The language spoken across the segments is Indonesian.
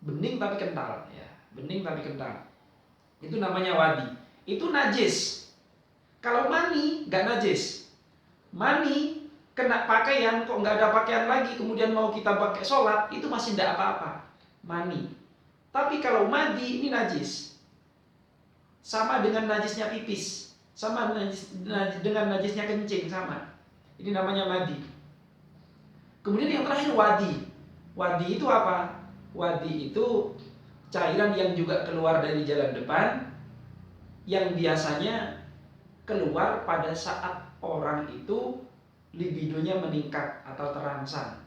bening tapi kental, ya, bening tapi kental. Itu namanya wadi. Itu najis. Kalau mani nggak najis. Mani kena pakaian kok nggak ada pakaian lagi, kemudian mau kita pakai sholat, itu masih tidak apa-apa. Mani. Tapi kalau madi ini najis. Sama dengan najisnya pipis, sama dengan najisnya kencing, sama. Ini namanya madi. Kemudian yang terakhir wadi. Wadi itu apa? Wadi itu cairan yang juga keluar dari jalan depan, yang biasanya keluar pada saat orang itu libidonya meningkat atau terangsang.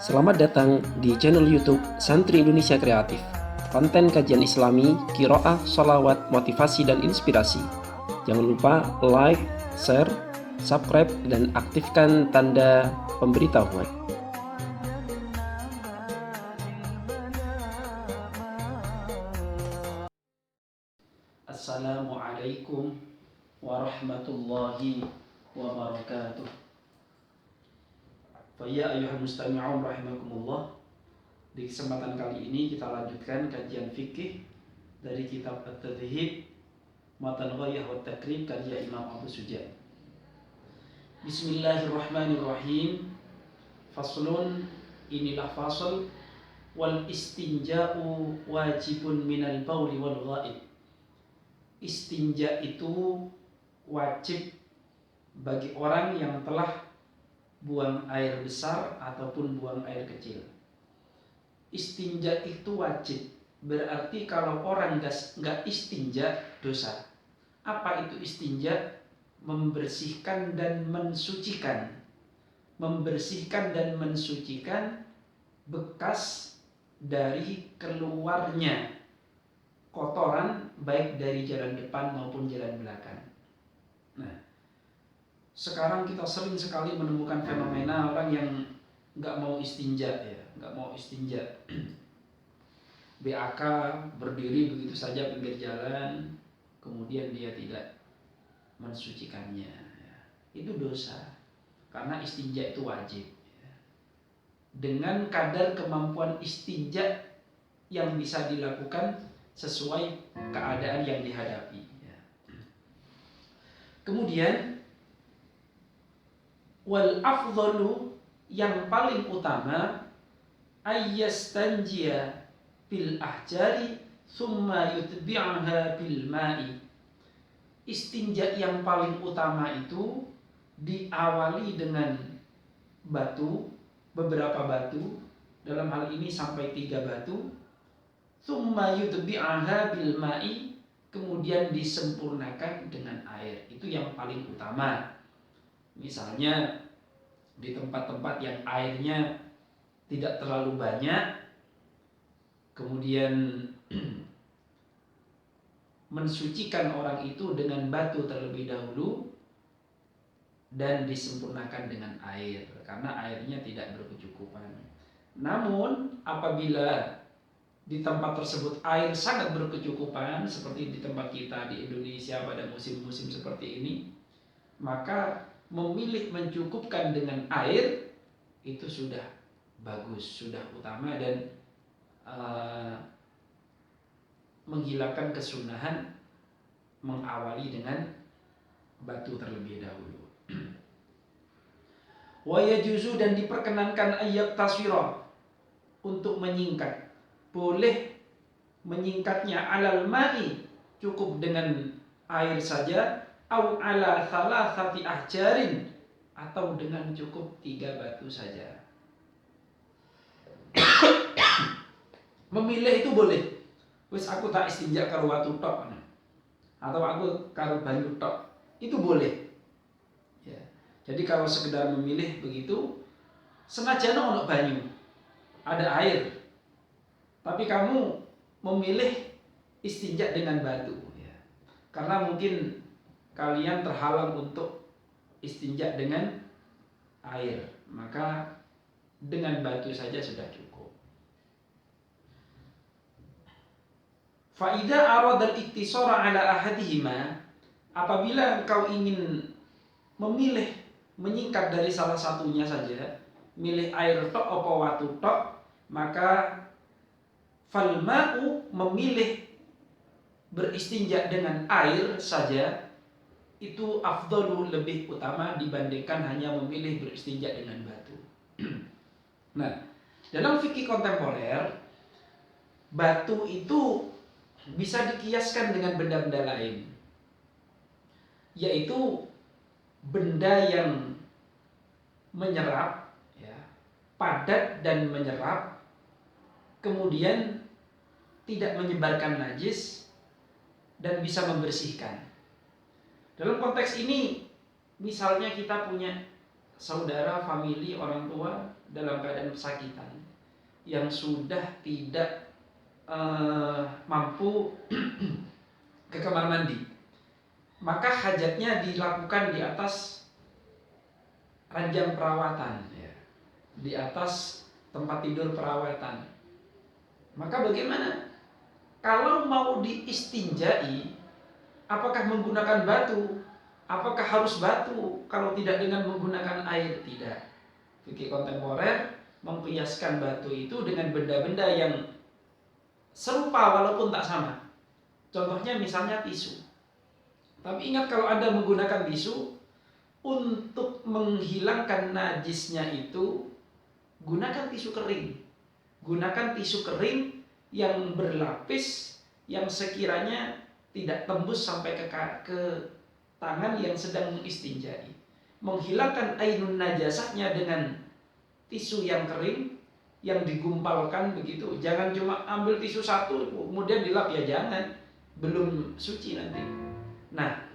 Selamat datang di channel YouTube Santri Indonesia Kreatif. Konten kajian Islami, qiraah, sholawat, motivasi, dan inspirasi. Jangan lupa like, share, subscribe, dan aktifkan tanda pemberitahuan. Assalamualaikum warahmatullahi wabarakatuh. Ya ayuhal mustami'un rahimakumullah. Di kesempatan kali ini kita lanjutkan kajian fikih dari kitab At-Tadhhib Matan Ghayah wa Takrib karya Imam Abu Suja. Bismillahirrahmanirrahim. Faslun, inilah fasal. Wal istinja'u wajibun minal bauli wal ghaib. Istinja itu wajib bagi orang yang telah buang air besar ataupun buang air kecil. Istinja itu wajib, berarti kalau orang nggak istinja dosa. Apa itu istinja? Membersihkan dan mensucikan. Membersihkan dan mensucikan bekas dari keluarnya kotoran baik dari jalan depan maupun jalan belakang. Nah, sekarang kita sering sekali menemukan fenomena orang yang nggak mau istinja, ya, nggak mau istinja. BAK berdiri begitu saja pinggir jalan, kemudian dia tidak mensucikannya. Itu dosa, karena istinja itu wajib. Dengan kadar kemampuan istinja yang bisa dilakukan sesuai keadaan yang dihadapi. Kemudian wal afdalu, yang paling utama, ayyastanjiya bil ahjari thumma yutbi'aha bil ma'i. Istinja yang paling utama itu diawali dengan batu, beberapa batu, dalam hal ini sampai 3 batu. Thumma yutbi'aha bil ma'i, kemudian disempurnakan dengan air. Itu yang paling utama. Misalnya di tempat-tempat yang airnya tidak terlalu banyak, kemudian mensucikan orang itu dengan batu terlebih dahulu dan disempurnakan dengan air, karena airnya tidak berkecukupan. Namun apabila di tempat tersebut air sangat berkecukupan, seperti di tempat kita di Indonesia pada musim-musim seperti ini, maka memilih mencukupkan dengan air itu sudah bagus, sudah utama, dan menghilangkan kesunahan mengawali dengan batu terlebih dahulu. Wa yajuzu, dan diperkenankan ayat taswirah, untuk menyingkat. Boleh menyingkatnya alal ma'i, cukup dengan air saja, au ala thalathati ahjarin, atau dengan cukup 3 batu saja. Memilih itu boleh. Wis aku tak istinja karo watu tok, atau aku karo banyu tok, itu boleh. Ya. Jadi kalau sekedar memilih begitu, senajan ono banyu, ada air, tapi kamu memilih istinja dengan batu, ya. Karena mungkin kalian terhalang untuk istinja dengan air, maka dengan batu saja sudah cukup. Fa'idha aradal iktisara ala ahadihima, apabila engkau ingin memilih menyingkat dari salah satunya saja, milih air tok apa watu tok, maka falma'u memilih beristinja dengan air saja itu afdalu, lebih utama dibandingkan hanya memilih beristinja dengan batu. Nah, dalam fikih kontemporer, batu itu bisa dikiaskan dengan benda-benda lain, yaitu benda yang menyerap, ya, padat dan menyerap, kemudian tidak menyebarkan najis dan bisa membersihkan. Dalam konteks ini, misalnya kita punya saudara, famili, orang tua dalam keadaan kesakitan yang sudah tidak mampu ke kamar mandi, maka hajatnya dilakukan di atas ranjang perawatan, ya, di atas tempat tidur perawatan. Maka bagaimana? Kalau mau diistinjai, apakah menggunakan batu? Apakah harus batu? Kalau tidak dengan menggunakan air? Tidak. Fikih kontemporer mengkiaskan batu itu dengan benda-benda yang serupa walaupun tak sama. Contohnya misalnya tisu. Tapi ingat, kalau Anda menggunakan tisu, untuk menghilangkan najisnya itu gunakan tisu kering. Gunakan tisu kering yang berlapis, yang sekiranya tidak tembus sampai ke tangan yang sedang mengistinjai. Menghilangkan ainun najasahnya dengan tisu yang kering, yang digumpalkan begitu. Jangan cuma ambil tisu satu kemudian dilap, ya jangan, belum suci nanti. Nah,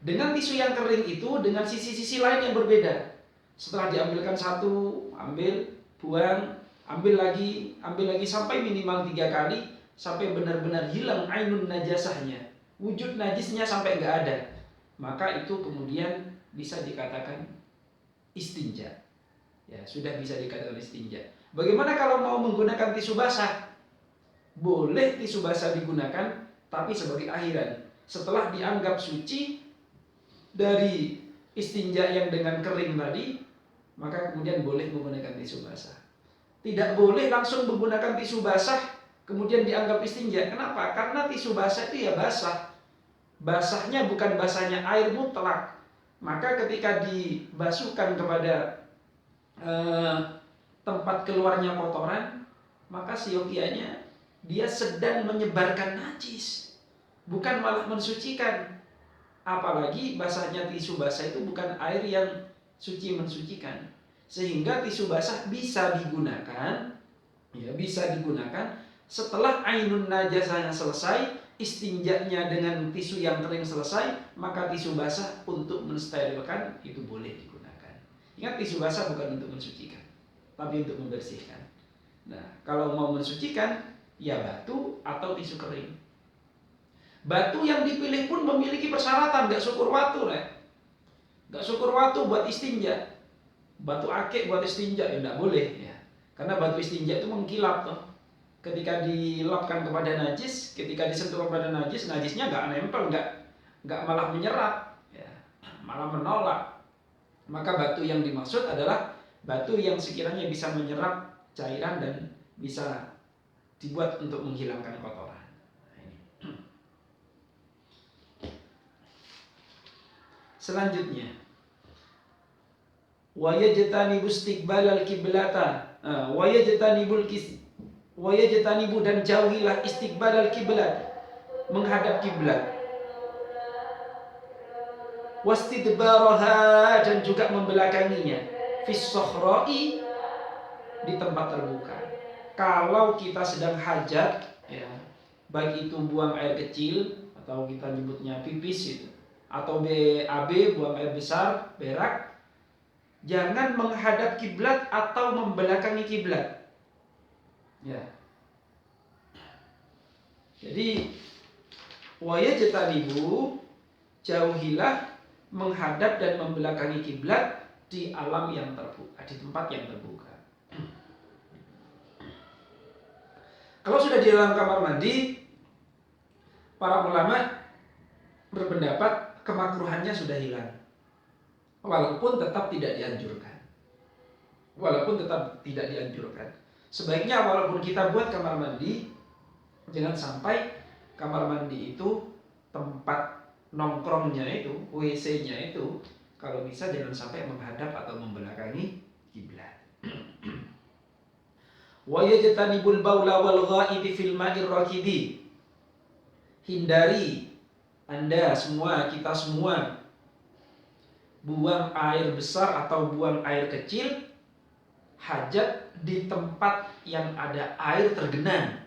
dengan tisu yang kering itu dengan sisi-sisi lain yang berbeda. Setelah diambilkan satu, ambil, buang, ambil lagi sampai minimal 3 kali, sampai benar-benar hilang ainun najasahnya, wujud najisnya sampai nggak ada. Maka itu kemudian bisa dikatakan istinja. Ya, sudah bisa dikatakan istinja. Bagaimana kalau mau menggunakan tisu basah? Boleh tisu basah digunakan, tapi sebagai akhiran. Setelah dianggap suci dari istinja yang dengan kering tadi, maka kemudian boleh menggunakan tisu basah. Tidak boleh langsung menggunakan tisu basah kemudian dianggap istinja. Kenapa? Karena tisu basah itu ya basah. Basahnya bukan basahnya air mutlak. Maka ketika dibasuhkan kepada tempat keluarnya kotoran, maka siokianya dia sedang menyebarkan najis, bukan malah mensucikan. Apalagi basahnya tisu basah itu bukan air yang suci mensucikan. Sehingga tisu basah bisa digunakan, ya, bisa digunakan setelah ainun najasahnya selesai, istinjanya dengan tisu yang kering selesai, maka tisu basah untuk mensterilkan itu boleh digunakan. Ingat, tisu basah bukan untuk mensucikan, tapi untuk membersihkan. Nah, kalau mau mensucikan, ya batu atau tisu kering. Batu yang dipilih pun memiliki persyaratan, gak syukur watu, gak syukur watu buat istinja. Batu akik buat istinja ya tidak boleh, ya. Karena batu istinja itu mengkilap tuh. Ketika dilapkan kepada najis, ketika disentuh kepada najis, najisnya nggak nempel, nggak malah menyerap, ya, malah menolak. Maka batu yang dimaksud adalah batu yang sekiranya bisa menyerap cairan dan bisa dibuat untuk menghilangkan kotoran. Selanjutnya, wa yajtanibu istiqbalal kiblata, wa yajtanibu dan jauhilah istiqbalal kiblat, menghadap kiblat, wastidbaraha dan juga membelakanginya, fis sohra'i di tempat terbuka. Kalau kita sedang hajat, ya, baik itu buang air kecil atau kita nyebutnya pipis itu, atau BAB, buang air besar, berak, jangan menghadap kiblat atau membelakangi kiblat. Ya. Jadi wayajtanibu, jauhilah menghadap dan membelakangi kiblat di alam yang terbuka, di tempat yang terbuka. Kalau sudah di dalam kamar mandi, para ulama berpendapat kemakruhannya sudah hilang. Walaupun tetap tidak dianjurkan. Walaupun tetap tidak dianjurkan. Sebaiknya walaupun kita buat kamar mandi, jangan sampai kamar mandi itu tempat nongkrongnya itu, WC-nya itu, kalau bisa jangan sampai menghadap atau membelakangi kiblat. Wa yajtanibul baula wal ghaidi fil ma'ir rakidi. Hindari Anda semua, kita semua, buang air besar atau buang air kecil hajat di tempat yang ada air tergenang.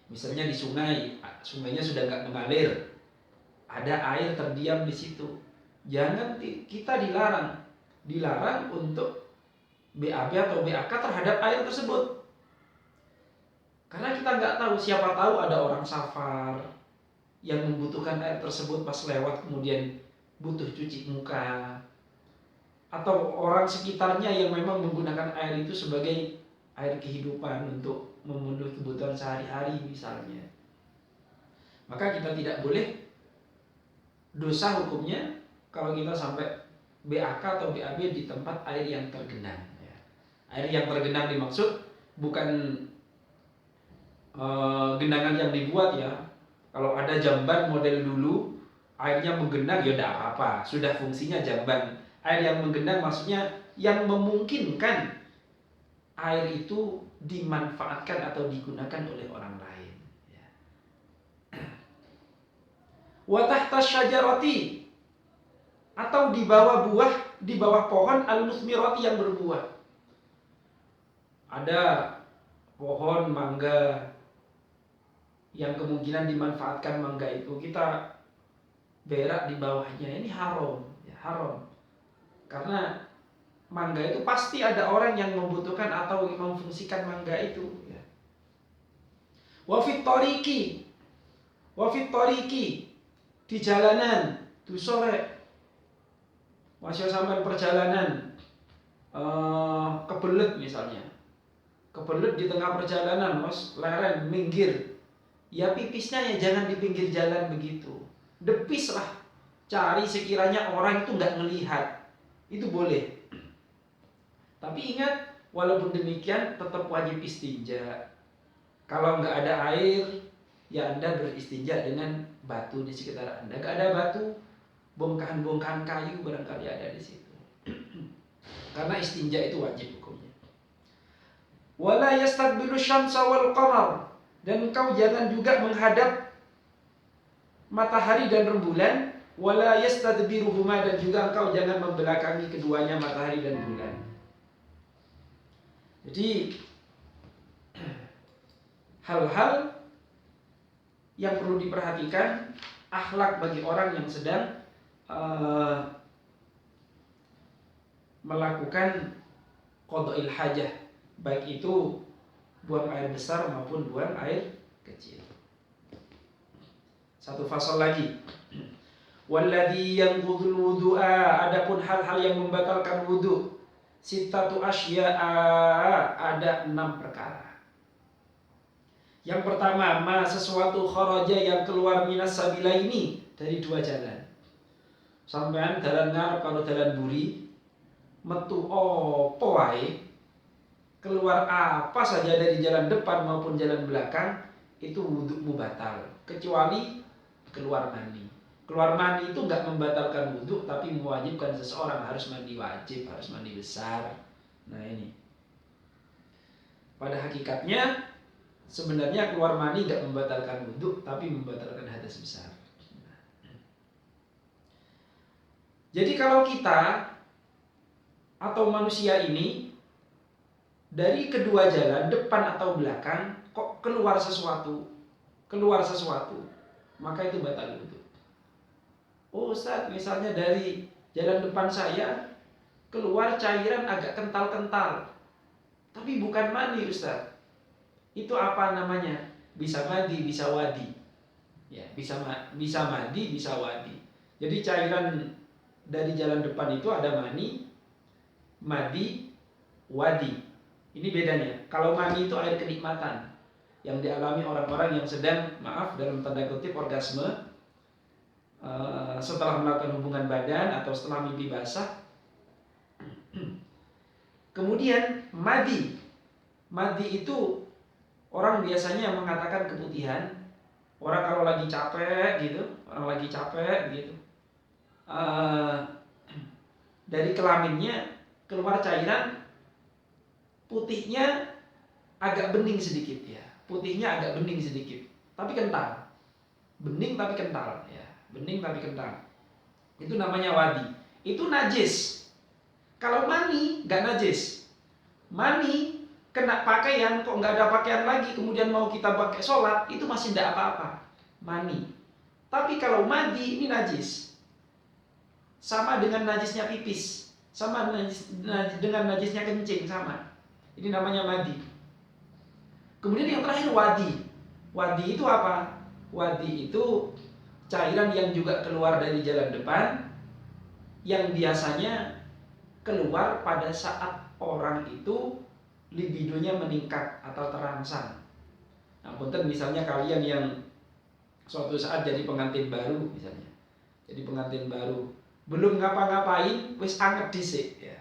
Misalnya di sungai, sungainya sudah nggak mengalir, ada air terdiam di situ. Jangan, kita dilarang untuk BAB atau BAK terhadap air tersebut. Karena kita nggak tahu, siapa tahu ada orang safar yang membutuhkan air tersebut pas lewat kemudian butuh cuci muka, atau orang sekitarnya yang memang menggunakan air itu sebagai air kehidupan untuk memenuhi kebutuhan sehari-hari misalnya. Maka kita tidak boleh, dosa hukumnya kalau kita sampai BAK atau BAB di tempat air yang tergenang. Air yang tergenang dimaksud bukan genangan yang dibuat ya. Kalau ada jamban model dulu, airnya menggenang, ya tidak apa-apa, sudah fungsinya jamban. Air yang menggenang maksudnya yang memungkinkan air itu dimanfaatkan atau digunakan oleh orang lain. Wa tahta syajarati, atau di bawah pohon al-musmirati yang berbuah. Ada pohon mangga yang kemungkinan dimanfaatkan mangga itu, kita berak di bawahnya, ini haram, ya, haram. Karena mangga itu pasti ada orang yang membutuhkan atau memfungsikan mangga itu. Ya. Wa fit tariqi, di jalanan, di sore, masih sampai perjalanan, kebelet misalnya, kebelet di tengah perjalanan, mas leren minggir, ya pipisnya ya jangan di pinggir jalan begitu. Depis lah, cari sekiranya orang itu nggak ngelihat, itu boleh. Tapi ingat, walaupun demikian tetap wajib istinja. Kalau nggak ada air, ya Anda beristinja dengan batu di sekitar Anda. Nggak ada batu, bongkahan-bongkahan kayu barangkali ada di situ. Karena istinja itu wajib hukumnya. Wala yastaqbilu syamsa wal qamar, dan engkau jangan juga menghadap matahari dan rembulan. Wala yastadbiruhuma, dan juga engkau jangan membelakangi keduanya, matahari dan bulan. Jadi hal-hal yang perlu diperhatikan, akhlak bagi orang yang sedang melakukan qada'il hajah, baik itu buang air besar maupun buang air kecil. Satu fasal lagi. Walladhi yanqudul wudu'a, adapun hal-hal yang membatalkan wudu, sittatu asya'a, ada 6 perkara. Yang pertama, ma sesuatu kharaja yang keluar minas sabila ini, dari 2 jalan. Sampean dalan ngarep karo dalan buri, metu apa wae, keluar apa saja dari jalan depan maupun jalan belakang, itu wudumu batal, kecuali keluar mani. Keluar mani itu nggak membatalkan wudhu, tapi mewajibkan seseorang harus mandi wajib, harus mandi besar. Nah ini, pada hakikatnya sebenarnya keluar mani nggak membatalkan wudhu, tapi membatalkan hadas besar. Jadi kalau kita atau manusia ini dari kedua jalan, depan atau belakang, kok keluar sesuatu, maka itu batal wudhu. Oh Ustaz, misalnya dari jalan depan saya keluar cairan agak kental-kental, tapi bukan mani Ustaz. Itu apa namanya? Bisa madi, bisa wadi. Ya, bisa madi, bisa wadi. Jadi cairan dari jalan depan itu ada mani, madi, wadi. Ini bedanya. Kalau mani itu air kenikmatan yang dialami orang-orang yang sedang, maaf dalam tanda kutip, orgasme. setelah melakukan hubungan badan atau setelah mimpi basah. Kemudian madi. Madi itu orang biasanya mengatakan keputihan. Orang kalau lagi capek gitu, dari kelaminnya keluar cairan putihnya agak bening sedikit ya. Putihnya agak bening sedikit, tapi kental. Bening tapi kental ya. Bening tapi kental. Itu namanya wadi. Itu najis. Kalau mani nggak najis. Mani kena pakaian kok nggak ada pakaian lagi, kemudian mau kita pakai sholat, itu masih tidak apa-apa. Mani. Tapi kalau madi ini najis. Sama dengan najisnya pipis, sama dengan najisnya kencing, sama. Ini namanya madi. Kemudian yang terakhir wadi. Wadi itu apa? Wadi itu cairan yang juga keluar dari jalan depan, yang biasanya keluar pada saat orang itu libidonya meningkat atau terangsang. Nah, punten misalnya kalian yang suatu saat jadi pengantin baru misalnya. Jadi pengantin baru, belum ngapa-ngapain wis anget dhisik ya.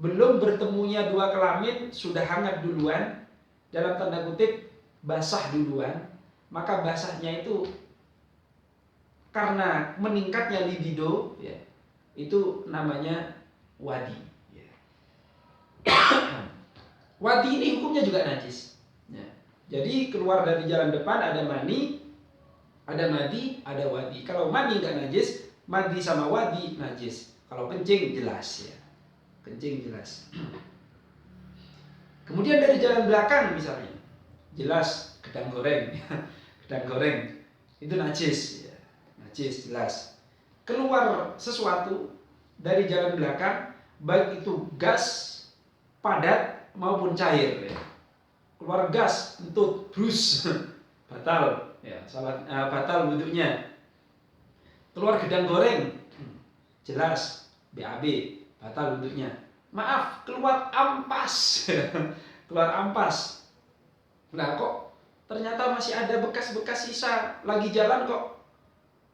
Belum bertemunya dua kelamin sudah hangat duluan, dalam tanda kutip basah duluan. Maka basahnya itu karena meningkatnya libido ya. Itu namanya wadi ya. Wadi ini hukumnya juga najis ya. Jadi keluar dari jalan depan ada mani, ada madi, ada wadi. Kalau mani nggak najis, madi sama wadi najis. Kalau kencing jelas ya. Kencing jelas. Kemudian dari jalan belakang misalnya, jelas gedang goreng, gedang goreng itu najis ya. Najis jelas. Keluar sesuatu dari jalan belakang, baik itu gas padat maupun cair ya. Keluar gas entut brus batal ya, batal wudunya. Keluar gedang goreng jelas BAB batal wudunya. Maaf, keluar ampas keluar ampas. Nah kok ternyata masih ada bekas-bekas sisa, lagi jalan kok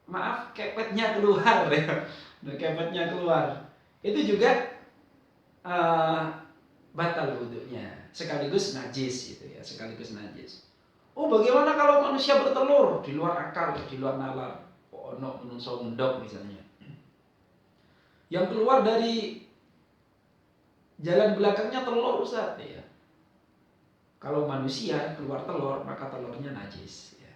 maaf kepetnya keluar ya. Kepetnya keluar, itu juga batal wudunya, sekaligus najis gitu ya, sekaligus najis. Oh bagaimana kalau manusia bertelur di luar akal, di luar nalar, ono menungso mendok misalnya, yang keluar dari jalan belakangnya telur Ustaz ya. Kalau manusia keluar telur maka telurnya najis ya.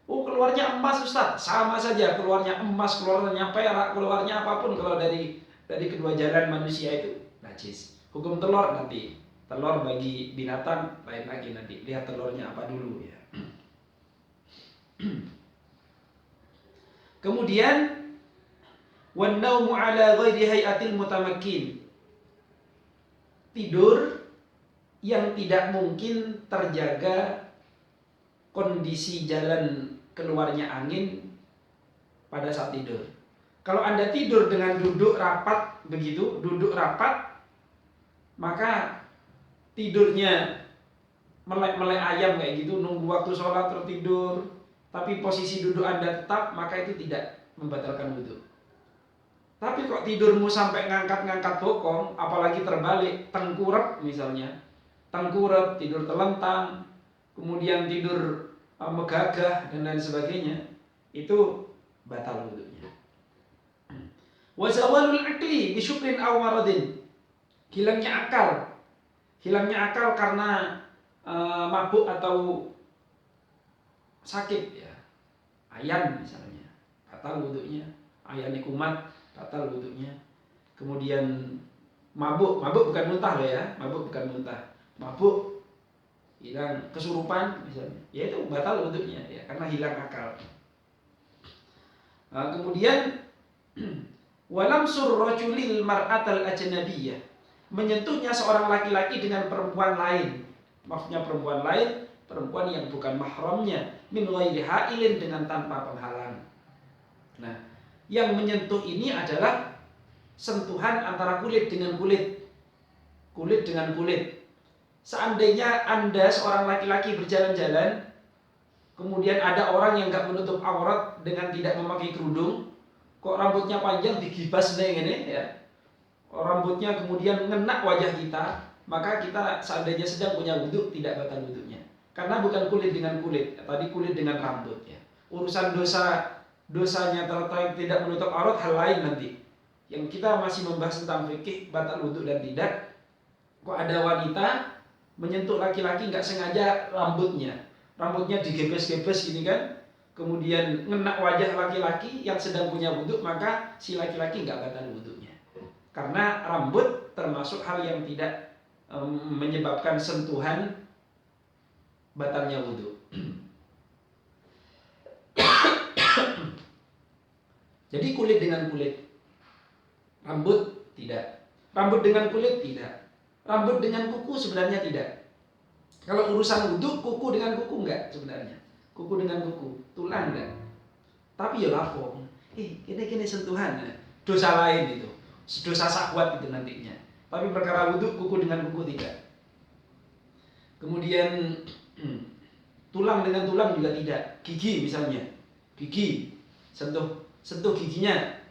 Oh keluarnya emas Ustaz, sama saja, keluarnya emas, keluarnya perak, keluarnya apapun, kalau dari kedua jalan manusia itu najis. Hukum telur nanti, telur bagi binatang lain lagi, nanti lihat telurnya apa dulu ya. Kemudian wan-naumu ala ghairi hayatil mutamakkin. Tidur yang tidak mungkin terjaga kondisi jalan keluarnya angin pada saat tidur. Kalau Anda tidur dengan duduk rapat begitu, duduk rapat, maka tidurnya melek-melek ayam kayak gitu, nunggu waktu sholat tertidur, tapi posisi duduk Anda tetap, maka itu tidak membatalkan wudhu. Tapi kok tidurmu sampai ngangkat-ngangkat bokong, apalagi terbalik, tengkurap misalnya, tengkurap, tidur telentang, kemudian tidur megagah dan lain sebagainya, itu batal wudhunya. Wa zawalul aqli bi syukrin aw maradin. Hilangnya akal karena mabuk atau sakit ya. Ayan misalnya, batal wudhunya. Ayan kumat, batal wudhunya. Kemudian mabuk bukan muntah loh ya, mabuk bukan muntah. Mabuk hilang kesurupan misalnya, ya itu batal wudhunya ya, karena hilang akal. Kemudian walamsur rajulil mar'atal ajnabiyyah, menyentuhnya seorang laki-laki dengan perempuan lain, maksudnya perempuan lain, perempuan yang bukan mahramnya, min ghairi hailin, dengan tanpa penghalang. Nah, yang menyentuh ini adalah sentuhan antara kulit dengan kulit, kulit dengan kulit. Seandainya Anda seorang laki-laki berjalan-jalan, Kemudian ada orang yang nggak menutup aurat dengan tidak memakai kerudung, kok rambutnya panjang digibas ini ya. Rambutnya kemudian ngena wajah kita, maka kita seandainya sedang punya wudhu tidak batal wudhunya. Karena bukan kulit dengan kulit, tadi kulit dengan rambut ya. Urusan dosanya terkait tidak menutup aurat hal lain nanti. Yang kita masih membahas tentang fikih batal wudhu dan tidak. Kok ada wanita menyentuh laki-laki nggak sengaja rambutnya digebes-gebes gini kan, kemudian ngena wajah laki-laki yang sedang punya wudhu, maka si laki-laki nggak batal wudhunya. Karena rambut termasuk hal yang tidak menyebabkan sentuhan batalnya wudhu. Jadi kulit dengan kulit, rambut tidak. Rambut dengan kulit tidak. Rambut dengan kuku sebenarnya tidak. Kalau urusan wudhu, kuku dengan kuku enggak sebenarnya. Kuku dengan kuku, tulang enggak. Tapi ya lapor. Ini sentuhan, dosa lain itu. Dosa syahwat itu nantinya. Tapi perkara wudhu, kuku dengan kuku tidak. Kemudian tulang dengan tulang juga tidak. Gigi misalnya, gigi sentuh giginya.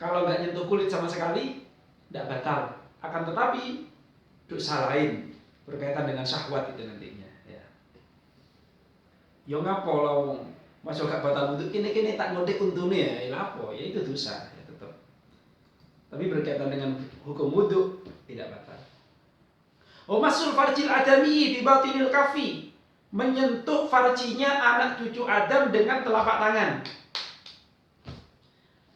Kalau nggak nyentuh kulit sama sekali, tidak batal. Akan tetapi dosa lain berkaitan dengan syahwat itu nantinya. Ya. Yo ngapo lo masuk gak batal wudhu, kini tak ngodek untune ya, lapo ya itu dosa ya tetap. Tapi berkaitan dengan hukum wudhu tidak batal. Masul farjil adami bi batinil kafi, menyentuh farjinya anak cucu Adam dengan telapak tangan.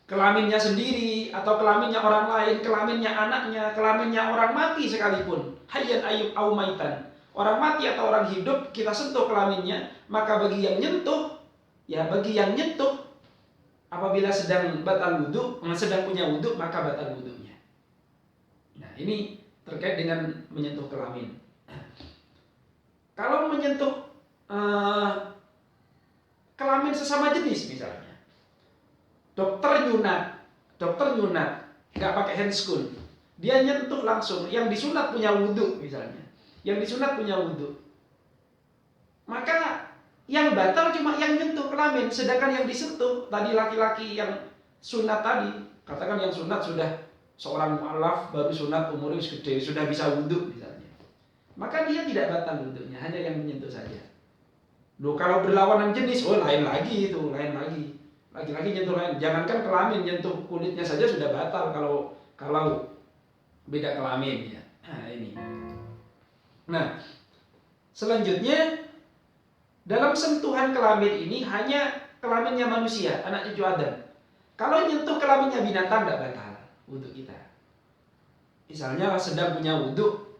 Kelaminnya sendiri atau kelaminnya orang lain, kelaminnya anaknya, kelaminnya orang mati sekalipun, hayyan ayyub au maitan, orang mati atau orang hidup kita sentuh kelaminnya, maka bagi yang nyentuh apabila sedang batal wudhu, sedang punya wudhu, maka batal wudhunya. Nah ini terkait dengan menyentuh kelamin. Kalau menyentuh kelamin sesama jenis misalnya, dokter nyunat nggak pakai handscoon, dia nyentuh langsung, yang disunat punya wudhu misalnya, maka yang batal cuma yang nyentuh kelamin, sedangkan yang disentuh tadi laki-laki yang sunat tadi, katakan yang sunat sudah seorang mu'alaf baru sunat umurnya gede, sudah bisa wudhu misalnya, maka dia tidak batal wudhunya, hanya yang menyentuh saja. Loh kalau berlawanan jenis, lain lagi. Laki-laki nyentuh lain, jangankan kelamin, nyentuh kulitnya saja sudah batal kalau beda kelamin ya. Nah ini. Nah selanjutnya dalam sentuhan kelamin ini hanya kelaminnya manusia, anak cucu Adam. Kalau nyentuh kelaminnya binatang tidak batal wudhu kita. Misalnya sedang punya wudhu,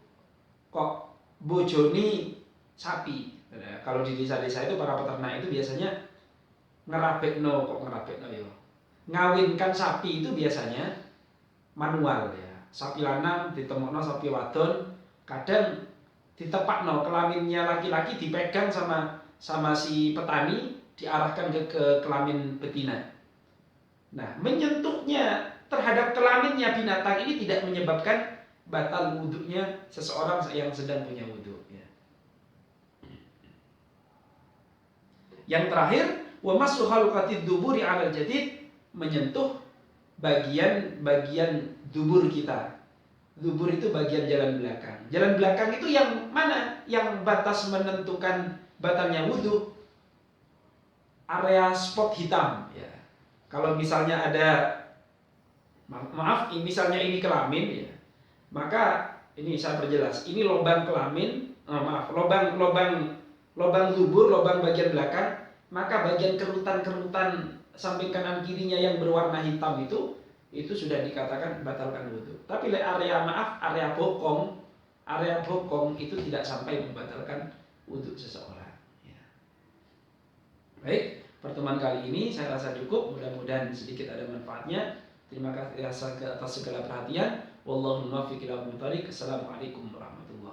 kok bojoni sapi. Nah, kalau di desa-desa itu para peternak itu biasanya ngawinkan sapi itu biasanya manual ya. Sapi lanang ditemokno sapi wadon, kadang ditepakno kelaminnya laki-laki dipegang sama si petani, diarahkan ke kelamin betina. Nah, menyentuhnya terhadap kelaminnya binatang ini tidak menyebabkan batal wudhunya seseorang yang sedang punya wudhu ya. Yang terakhir, wa mas'u halqatid duburi 'alal jadid, menyentuh bagian dubur kita. Dubur itu bagian jalan belakang. Jalan belakang itu yang mana? Yang batas menentukan batalnya wudhu, area spot hitam ya. Kalau misalnya ada misalnya ini kelamin ya, maka ini saya perjelas, ini lubang kelamin, lubang dubur, lubang bagian belakang, maka bagian kerutan samping kanan kirinya yang berwarna hitam itu sudah dikatakan batalkan wudhu. Tapi area bokong itu tidak sampai membatalkan wudhu seseorang ya. Baik, pertemuan kali ini saya rasa cukup, mudah-mudahan sedikit ada manfaatnya. Terima kasih atas segala perhatian. Wallahu muwaffiq ila aqwamit thoriq. Assalamualaikum warahmatullahi wabarakatuh.